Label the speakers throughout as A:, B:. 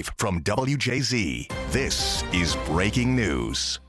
A: From WJZ, this is breaking news.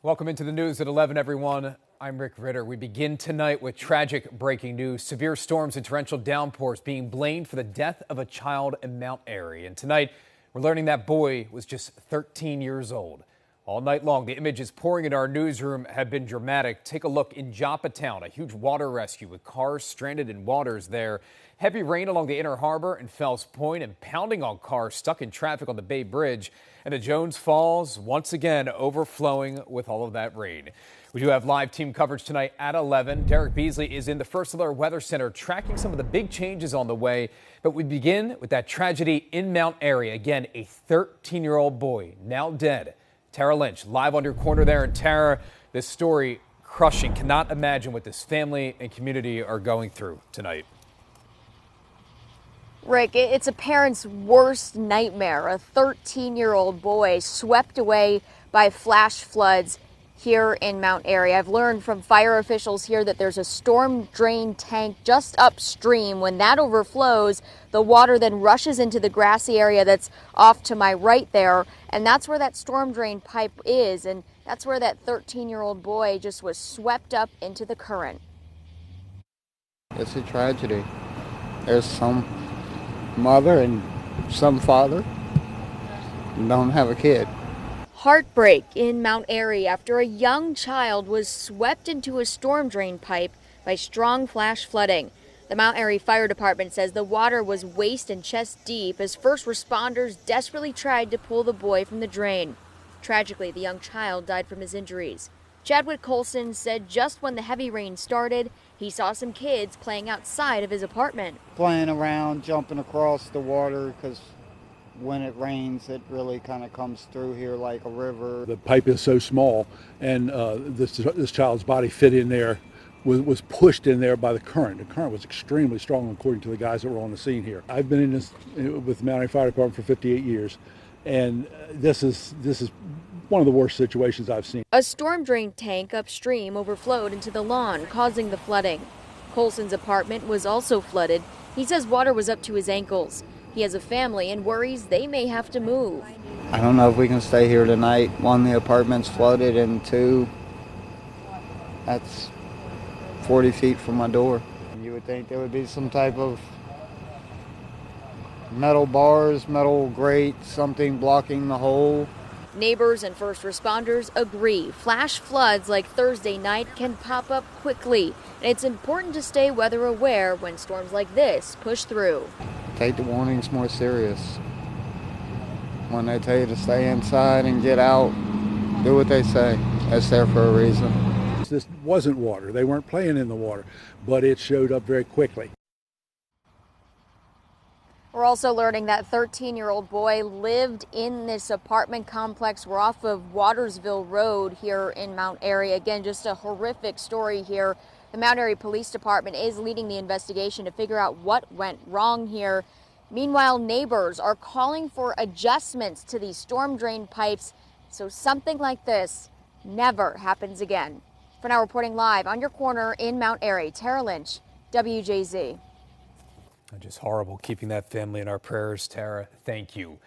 B: Welcome into the news at 11, everyone. I'm Rick Ritter. We begin tonight with tragic breaking news. Severe storms and torrential downpours being blamed for the death of a child in Mount Airy. And tonight, we're learning that boy was just 13 years old. All night long, the images pouring into our newsroom have been dramatic. Take a look in Joppa Town, a huge water rescue with cars stranded in waters there. Heavy rain along the Inner Harbor and Fells Point and pounding on cars stuck in traffic on the Bay Bridge. And the Jones Falls once again overflowing with all of that rain. We do have live team coverage tonight at 11. Derek Beasley is in the First Alert Weather Center tracking some of the big changes on the way. But we begin with that tragedy in Mount Airy. Again, a 13-year-old boy now dead. Tara Lynch live on your corner there. And Tara, this story crushing. Cannot imagine what this family and community are going through tonight.
C: Rick, it's a parent's worst nightmare. A 13-year-old boy swept away by flash floods here in Mount Airy. I've learned from fire officials here that there's a storm drain tank just upstream. When that overflows, the water then rushes into the grassy area that's off to my right there. And that's where that storm drain pipe is. And that's where that 13-year-old boy just was swept up into the current.
D: It's a tragedy. There's some mother and some father don't have a kid.
C: Heartbreak in Mount Airy after a young child was swept into a storm drain pipe by strong flash flooding. The Mount Airy Fire Department says the water was waist and chest deep as first responders desperately tried to pull the boy from the drain. Tragically, the young child died from his injuries. Chadwick Colson said just when the heavy rain started, he saw some kids playing outside of his apartment.
D: Playing around, jumping across the water, because when it rains, it really kind of comes through here like a river.
E: The pipe is so small, and this child's body fit in there, was pushed in there by the current. The current was extremely strong, according to the guys that were on the scene here. I've been in this with the Mount Airy Fire Department for 58 years, and this is one of the worst situations I've seen.
C: A storm drain tank upstream overflowed into the lawn, causing the flooding. Colson's apartment was also flooded. He says water was up to his ankles. He has a family and worries they may have to move.
D: I don't know if we can stay here tonight. One, the apartment's flooded, and two, that's 40 feet from my door. You would think there would be some type of metal bars, metal grate, something blocking the hole.
C: Neighbors and first responders agree flash floods like Thursday night can pop up quickly, and it's important to stay weather aware when storms like this push through.
D: Take the warnings more serious. When they tell you to stay inside and get out, do what they say. That's there for a reason.
E: This wasn't water. They weren't playing in the water, but it showed up very quickly.
C: We're also learning that 13-year-old boy lived in this apartment complex. We're off of Watersville Road here in Mount Airy. Again, just a horrific story here. The Mount Airy Police Department is leading the investigation to figure out what went wrong here. Meanwhile, neighbors are calling for adjustments to these storm drain pipes so something like this never happens again. For now, reporting live on your corner in Mount Airy, Tara Lynch, WJZ.
B: Just horrible, keeping that family in our prayers, Tara. Thank you.